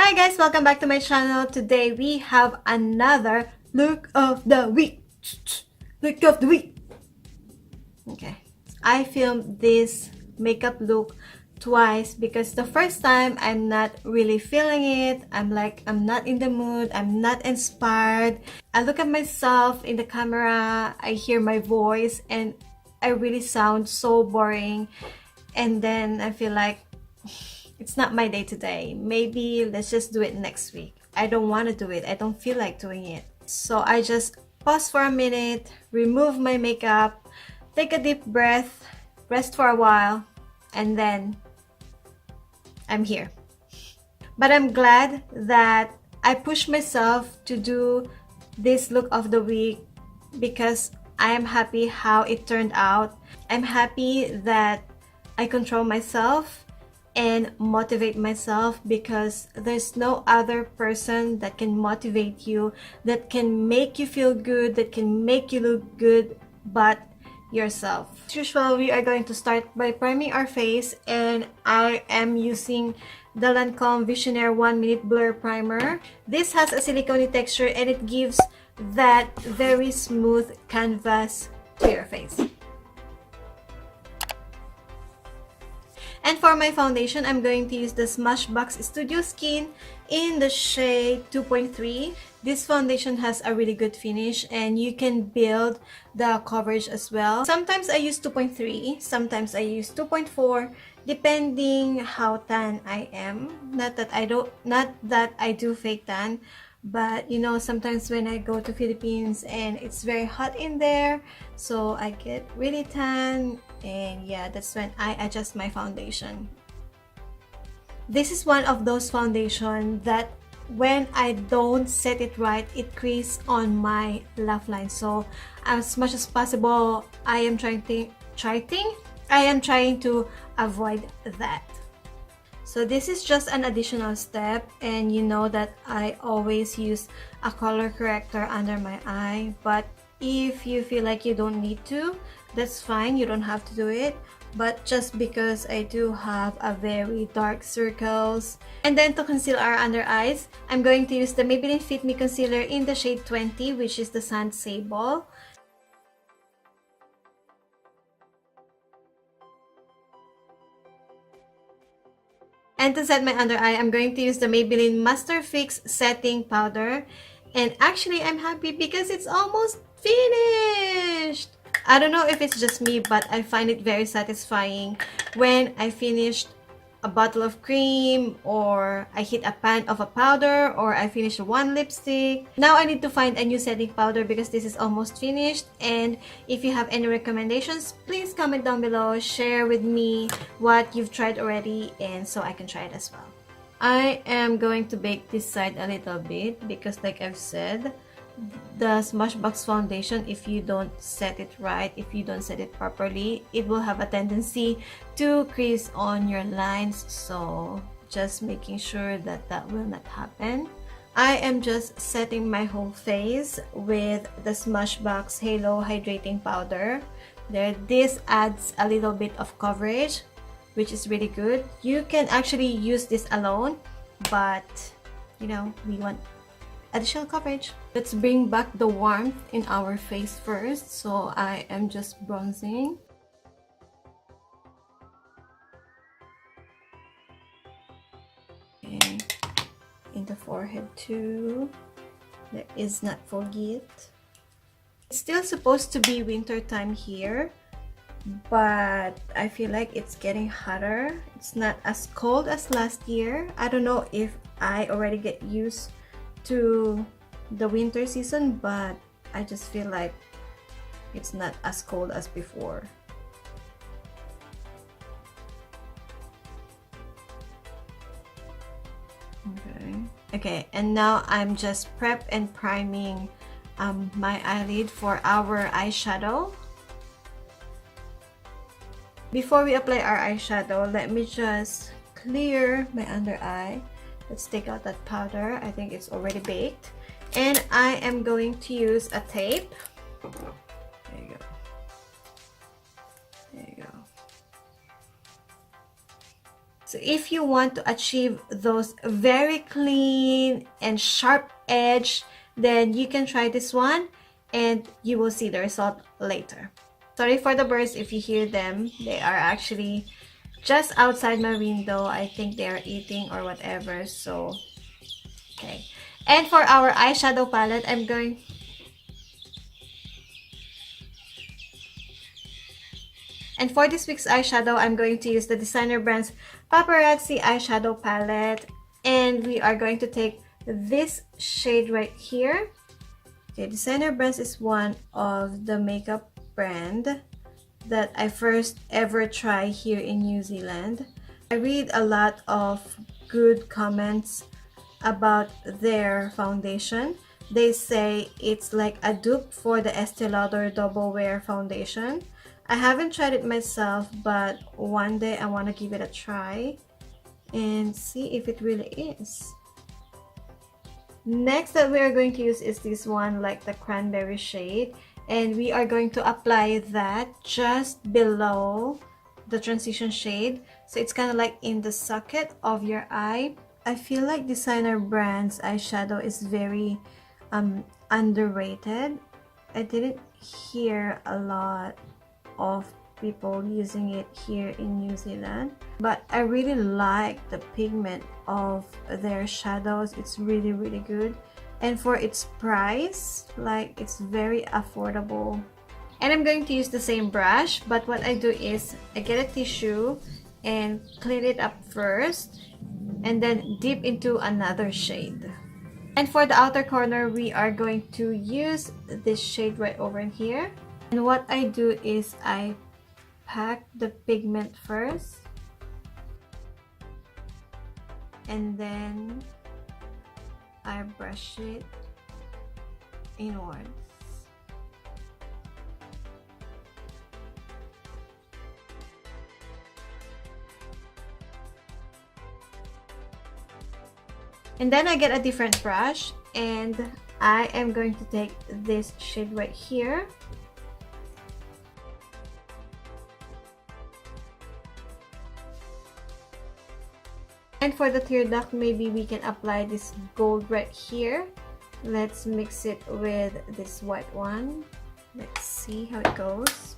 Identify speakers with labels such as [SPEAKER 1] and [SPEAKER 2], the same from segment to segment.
[SPEAKER 1] Hi guys, welcome back to my channel. Today we have another look of the week. Look of the week. Okay, I filmed this makeup look twice because the first time I'm not really feeling it. I'm not in the mood. I'm not inspired. I look at myself in the camera. I hear my voice and I really sound so boring. And then I feel like it's not my day today. Maybe let's just do it next week. I don't want to do it. I don't feel like doing it. So I just pause for a minute, remove my makeup, take a deep breath, rest for a while, and then I'm here. But I'm glad that I pushed myself to do this look of the week because I am happy how it turned out. I'm happy that I control myself and motivate myself because there's no other person that can motivate you, that can make you feel good, that can make you look good but yourself. As usual, we are going to start by priming our face, and I am using the Lancome Visionaire 1 Minute Blur Primer. This has a silicone texture and it gives that very smooth canvas to your face. And for my foundation, I'm going to use the Smashbox Studio Skin in the shade 2.3. This foundation has a really good finish and you can build the coverage as well. Sometimes I use 2.3, sometimes I use 2.4, depending how tan I am. Not that I do fake tan, but you know, sometimes when I go to Philippines and it's very hot in there, so I get really tan, and yeah, that's when I adjust my foundation. This is one of those foundation that when I don't set it right, it creases on my laugh line. So as much as possible, I am trying to avoid that. So this is just an additional step, and you know that I always use a color corrector under my eye, but if you feel like you don't need to, that's fine, you don't have to do it. But just because I do have a very dark circles. And then to conceal our under eyes, I'm going to use the Maybelline Fit Me Concealer in the shade 20, which is the Sand Sable. And to set my under eye, I'm going to use the Maybelline Master Fix Setting Powder. And actually, I'm happy because it's almost finished! I don't know if it's just me, but I find it very satisfying when I finished a bottle of cream, or I hit a pan of a powder, or I finish one lipstick. Now I need to find a new setting powder because this is almost finished. And if you have any recommendations, please comment down below. Share with me what you've tried already, and so I can try it as well. I am going to bake this side a little bit because, like I've said, the Smashbox foundation, if you don't set it right, if you don't set it properly, it will have a tendency to crease on your lines. So just making sure that that will not happen. I am just setting my whole face with the Smashbox Halo Hydrating Powder. This adds a little bit of coverage, which is really good. You can actually use this alone, but you know, we want additional coverage. Let's bring back the warmth in our face first. So I am just bronzing. Okay. In the forehead too. There is not forget. It's still supposed to be winter time here, but I feel like it's getting hotter. It's not as cold as last year. I don't know if I already get used to the winter season, but I just feel like it's not as cold as before. Okay, and now I'm just prep and priming my eyelid for our eyeshadow. Before we apply our eyeshadow, let me just clear my under eye. Let's take out that powder. I think it's already baked. And I am going to use a tape. There you go. There you go. So if you want to achieve those very clean and sharp edge, then you can try this one and you will see the result later. Sorry for the birds if you hear them. They are actually just outside my window. I think they are eating or whatever. So, okay. And for our eyeshadow palette, And for this week's eyeshadow, I'm going to use the Designer Brands Paparazzi Eyeshadow Palette. And we are going to take this shade right here. Okay, Designer Brands is one of the makeup brand that I first ever try here in New Zealand. I read a lot of good comments about their foundation. They say it's like a dupe for the Estee Lauder Double Wear foundation. I haven't tried it myself, but one day I want to give it a try and see if it really is. Next that we are going to use is this one, like the Cranberry shade, and we are going to apply that just below the transition shade, so it's kind of like in the socket of your eye. I feel like Designer Brands eyeshadow is very underrated. I didn't hear a lot of people using it here in New Zealand, but I really like the pigment of their shadows. It's really good, and for its price, like, it's very affordable. And I'm going to use the same brush, but what I do is I get a tissue and clean it up first and then dip into another shade. And for the outer corner, we are going to use this shade right over here. And what I do is I pack the pigment first and then I brush it inwards. And then I get a different brush and I am going to take this shade right here. And for the tear duct, maybe we can apply this gold right here. Let's mix it with this white one. Let's see how it goes.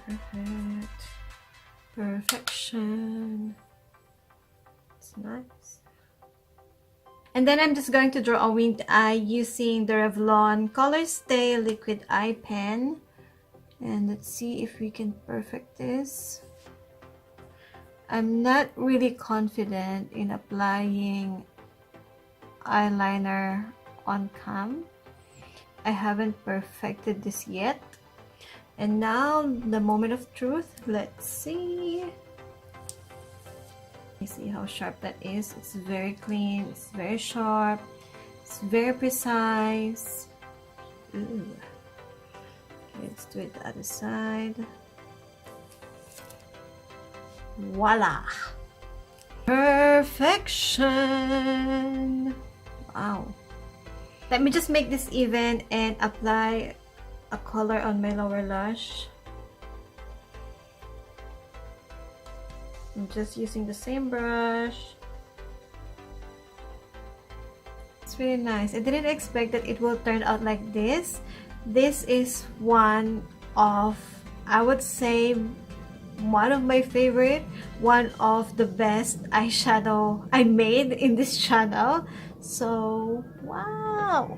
[SPEAKER 1] Perfect. Perfection. It's nice. And then I'm just going to draw a winged eye using the Revlon Color Stay Liquid Eye Pen. And let's see if we can perfect this. I'm not really confident in applying eyeliner on cam. I haven't perfected this yet. And now the moment of truth. Let's see. You see how sharp that is. It's very clean, it's very sharp, it's very precise. Ooh. Okay, let's do it the other side. Voila! Perfection! Wow. Let me just make this even and apply a color on my lower lash. I'm just using the same brush. It's really nice. I didn't expect that it will turn out like this. This is one of, I would say, one of my favorite, one of the best eyeshadow I made in this channel. So wow,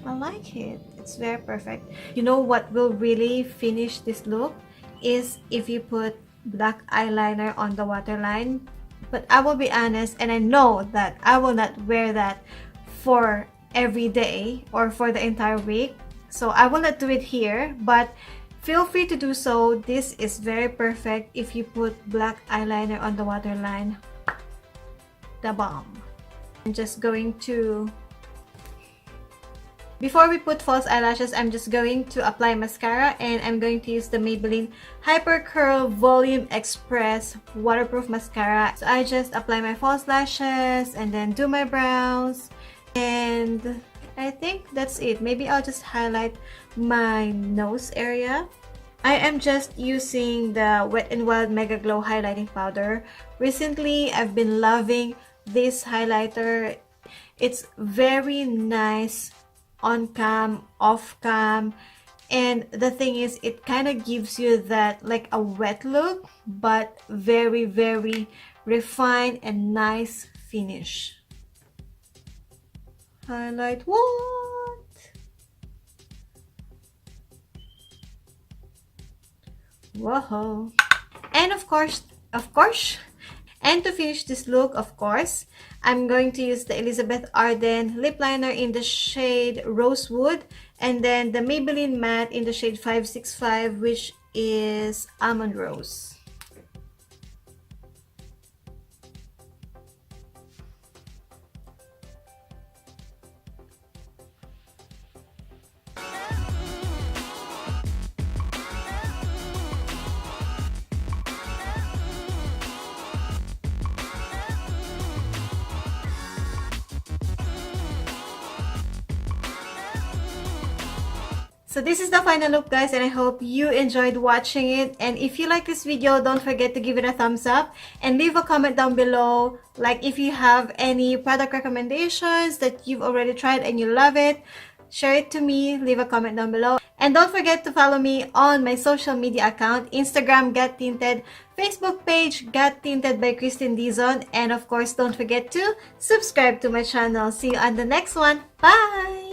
[SPEAKER 1] I like it. It's very perfect. You know what will really finish this look is if you put black eyeliner on the waterline. But I will be honest, and I know that I will not wear that for every day or for the entire week, so I will not do it here, but feel free to do so. This is very perfect if you put black eyeliner on the waterline. The bomb. I'm just going to, before we put false eyelashes, I'm just going to apply mascara, and I'm going to use the Maybelline Hyper Curl Volume Express Waterproof Mascara. So I just apply my false lashes and then do my brows, and I think that's it. Maybe I'll just highlight my nose area. I am just using the Wet n Wild Mega Glow highlighting powder. Recently, I've been loving this highlighter. It's very nice on cam, off cam, and the thing is, it kind of gives you that like a wet look, but very, very refined and nice finish. Highlight what? Whoa. And of course, and to finish this look, of course, I'm going to use the Elizabeth Arden lip liner in the shade Rosewood, and then the Maybelline matte in the shade 565, which is Almond Rose. So this is the final look, guys, and I hope you enjoyed watching it. And if you like this video, don't forget to give it a thumbs up and leave a comment down below. Like if you have any product recommendations that you've already tried and you love it, share it to me, leave a comment down below. And don't forget to follow me on my social media account, Instagram Got Tinted, Facebook page Got Tinted by Christine Dizon, and of course don't forget to subscribe to my channel. See you on the next one. Bye!